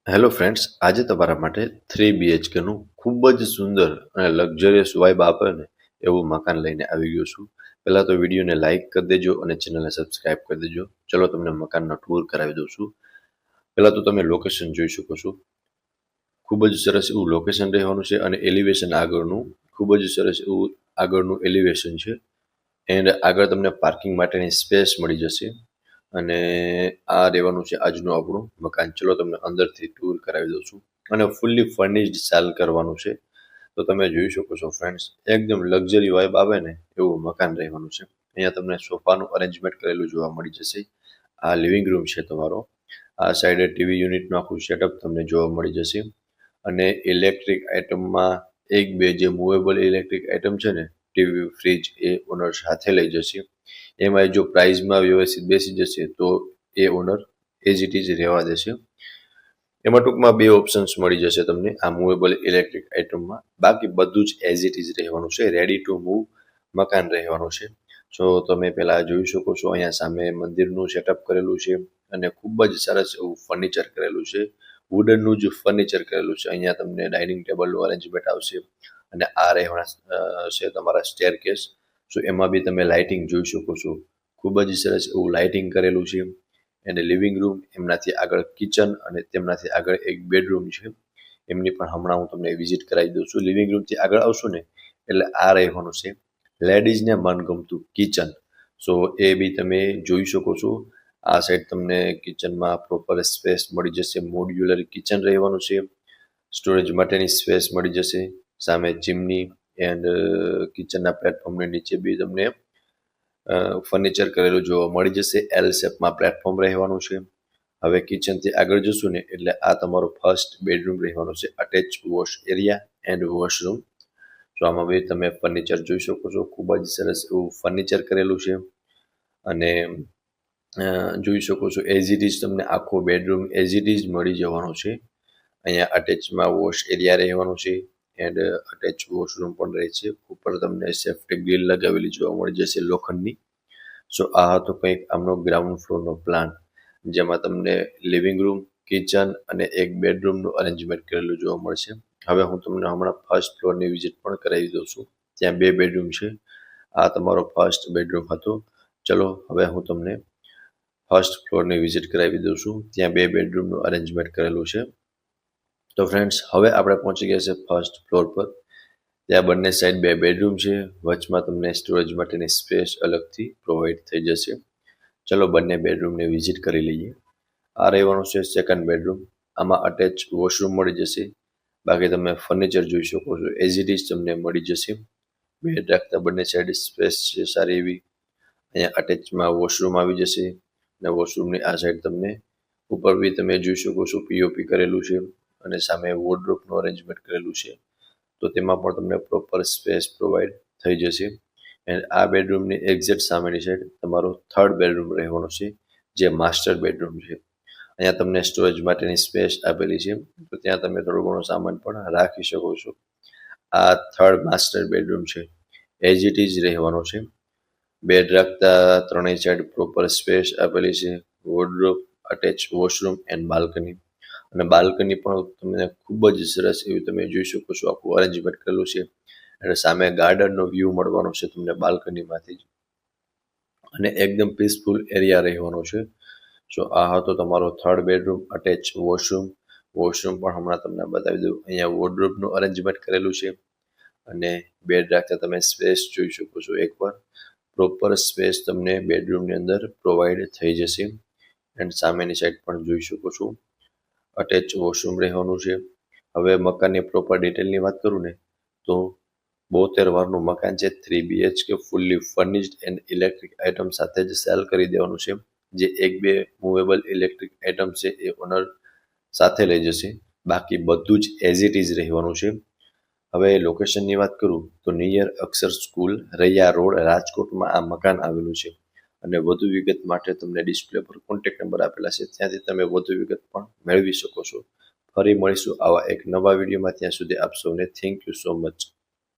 Hello friends, આજે તમારા માટે 3 BHKનું ખૂબ જ સુંદર અને લક્ઝરિયસ વાઇબ આપે ને એવું મકાન લઈને આવી ગયો છું. પહેલાં તો વિડીયોને લાઇક કરી દેજો અને ચેનલને સબસ્ક્રાઇબ કરી દેજો. ચલો તમને મકાનનો ટૂર કરાવી દઉં છું. પહેલાં તો તમે લોકેશન જોઈ શકો છો. ખૂબ જ સરસ એવું લોકેશન રહેવાનું છે અને એલિવેશન આગળનું ખૂબ જ સરસ એવું આગળનું એલિવેશન છે. એન્ડ આગળ તમને પાર્કિંગ માટેની સ્પેસ મળી જશે. અને આ રહેવાનું છે આજનું આપણું મકાન. ચલો તમને અંદરથી ટૂર કરાવી દઉં છું અને ફૂલ્લી ફર્નિશ્ડ સેલ કરવાનું છે. તો તમે જોઈ શકો છો ફ્રેન્ડ્સ, એકદમ લક્ઝરી વાઇબ આવે ને એવું મકાન રહેવાનું છે. અહીંયા તમને સોફાનું અરેન્જમેન્ટ કરેલું જોવા મળી જશે. આ લિવિંગ રૂમ છે તમારો. આ સાઈડે ટીવી યુનિટનું આખું સેટઅપ તમને જોવા મળી જશે. અને ઇલેક્ટ્રિક આઇટમમાં એક બે જે મૂવેબલ ઇલેક્ટ્રિક આઇટમ છે ને, ટીવી, ફ્રીજ, એ ઓનર સાથે લઈ જશે. એમાં જો પ્રાઇઝમાં વ્યવસ્થિત બેસી જશે તો એ ઓનર એઝ ઇટ ઇઝ રહેવા દેશે. એમાં ટૂંકમાં બે ઓપ્શન્સ મળી જશે તમને આ મૂવેબલ ઇલેક્ટ્રિક આઇટમમાં. બાકી બધું જ એઝ ઇટ ઇઝ રહેવાનું છે, રેડી ટુ મૂવ મકાન રહેવાનું છે. સો તમે પહેલાં જોઈ શકો છો, અહીંયા સામે મંદિરનું સેટઅપ કરેલું છે અને ખૂબ જ સરસ એવું ફર્નિચર કરેલું છે. વુડનનું જ ફર્નિચર કરેલું છે. અહીંયા તમને ડાઇનિંગ ટેબલનું અરેન્જમેન્ટ આવશે અને આ રહેવાના છે તમારા સ્ટેરકેસ. સો એમાં બી તમે લાઇટિંગ જોઈ શકો છો. ખૂબ જ સરસ એવું લાઇટિંગ કરેલું છે. અને લિવિંગ રૂમ, એમનાથી આગળ કિચન અને તેમનાથી આગળ એક બેડરૂમ છે. એમની પણ હમણાં હું તમને વિઝિટ કરાવી દઉં છું. લિવિંગ રૂમથી આગળ આવશું ને એટલે આ રહેવાનું છે લેડીઝને મનગમતું કિચન. સો એ બી તમે જોઈ શકો છો. આ સાઈડ તમને કિચનમાં પ્રોપર સ્પેસ મળી જશે. મોડ્યુલર કિચન રહેવાનું છે. સ્ટોરેજ માટેની સ્પેસ મળી જશે. સામે ચીમની એન્ડ કિચનના પ્લેટફોર્મની નીચે બી તમને ફર્નિચર કરેલું જોવા મળી જશે. એલ શેપમાં પ્લેટફોર્મ રહેવાનું છે. હવે કિચનથી આગળ જશું ને એટલે આ તમારો ફર્સ્ટ બેડરૂમ રહેવાનું છે. Attach wash area and washroom. તો આમાં બી તમે ફર્નિચર જોઈ શકો છો. ખૂબ જ સરસ એવું ફર્નિચર કરેલું છે. અને જોઈ શકો છો એઝ ઇટ ઇઝ તમને આખો બેડરૂમ એઝ ઇટ ઇઝ મળી જવાનો છે. અહીંયા અટેચમાં વોશ એરિયા રહેવાનું છે એન્ડ અટેચ વોશરૂમ પણ રહે છે. ઉપર તમને સેફ્ટી ગ્રીલ લગાવેલી જોવા મળી જશે લોખંડની. સો આ હતો કંઈક આમનો ગ્રાઉન્ડ ફ્લોરનો પ્લાન, જેમાં તમને લિવિંગ રૂમ, કિચન અને એક બેડરૂમનું અરેન્જમેન્ટ કરેલું જોવા મળશે. હવે હું તમને હમણાં ફર્સ્ટ ફ્લોરની વિઝિટ પણ કરાવી દઉં છું. ત્યાં બે બેડરૂમ છે. આ તમારો ફર્સ્ટ બેડરૂમ હતો. ચલો હવે હું તમને ફર્સ્ટ ફ્લોરની વિઝિટ કરાવી દઉં છું. ત્યાં બે બેડરૂમનું અરેન્જમેન્ટ કરેલું છે. તો ફ્રેન્ડ્સ, હવે આપણે પહોંચી ગયા છે ફર્સ્ટ ફ્લોર પર. ત્યાં બંને સાઈડ બે બેડરૂમ છે. વચમાં તમને સ્ટોરેજ માટેની સ્પેસ અલગથી પ્રોવાઈડ થઈ જશે. ચલો બંને બેડરૂમને વિઝિટ કરી લઈએ. આ રહેવાનું છે સેકન્ડ બેડરૂમ. આમાં અટેચ વોશરૂમ મળી જશે. બાકી તમે ફર્નિચર જોઈ શકો છો એઝ ઇટ ઇઝ તમને મળી જશે. બેડ રાખતા બંને સાઈડ સ્પેસ છે સારી એવી. અહીંયા અટેચમાં વોશરૂમ આવી જશે અને વોશરૂમની આ સાઈડ તમને ઉપર બી તમે જોઈ શકો છો પીઓપી કરેલું છે અને સામે વોર્ડરોબનું અરેન્જમેન્ટ કરેલું છે. તો તેમાં પણ તમને પ્રોપર સ્પેસ પ્રોવાઈડ થઈ જશે. એન્ડ આ બેડરૂમની એક્ઝેક્ટ સામેની સાઈડ તમારો થર્ડ બેડરૂમ રહેવાનો છે, જે માસ્ટર બેડરૂમ છે. અહીંયા તમને સ્ટોરેજ માટેની સ્પેસ આપેલી છે, તો ત્યાં તમે થોડો ઘણો સામાન પણ રાખી શકો છો. આ થર્ડ માસ્ટર બેડરૂમ છે, એઝ ઇટ ઇઝ રહેવાનો છે. બેડ રાખતા ત્રણેય સાઈડ પ્રોપર સ્પેસ આપેલી છે. Wardrobe, attach washroom and balcony. અને બાલ્કની પણ તમને ખૂબ જ સરસ એવી તમે જોઈ શકો છો આખું અરેન્જમેન્ટ કરેલું છે. અને સામે ગાર્ડનનો વ્યૂ મળવાનો છે તમને બાલ્કનીમાંથી જ. અને એકદમ પીસફુલ એરિયા રહેવાનો છે. સો આ હતો તમારો third bedroom, attach washroom. Washroom પણ હમણાં તમને બતાવી દઉં. અહીંયા વોર્ડરોબનું અરેન્જમેન્ટ કરેલું છે અને બેડ રાખતા તમે સ્પેસ જોઈ શકો છો. એકવાર પ્રોપર સ્પેસ તમને બેડરૂમની અંદર પ્રોવાઈડ થઈ જશે. એન્ડ સામેની સાઈડ પણ જોઈ શકો છો અટેચ વોશરૂમ રહેવાનું છે. હવે મકાનની પ્રોપર ડિટેલની વાત કરું ને તો 72 વારનું મકાન છે. 3 BHK fully furnished and electric item સાથે જ સેલ કરી દેવાનું છે. જે એક બે મૂવેબલ ઇલેક્ટ્રિક આઇટમ છે એ ઓનર સાથે લઈ જશે. બાકી બધું જ એઝ ઇટ ઇઝ રહેવાનું છે. હવે લોકેશનની વાત કરું તો નિયર અક્ષર સ્કૂલ, રૈયા રોડ, રાજકોટમાં આ મકાન આવેલું છે. અને વધુ વિગત માટે તમને ડિસ્પ્લે પર કોન્ટેક્ટ નંબર આપેલા છે, ત્યાંથી તમે વધુ વિગત પણ મેળવી શકો છો. ફરી મળીશું આવા એક નવા વિડીયોમાં. ત્યાં સુધી આપ સૌને થેન્ક યુ સો મચ.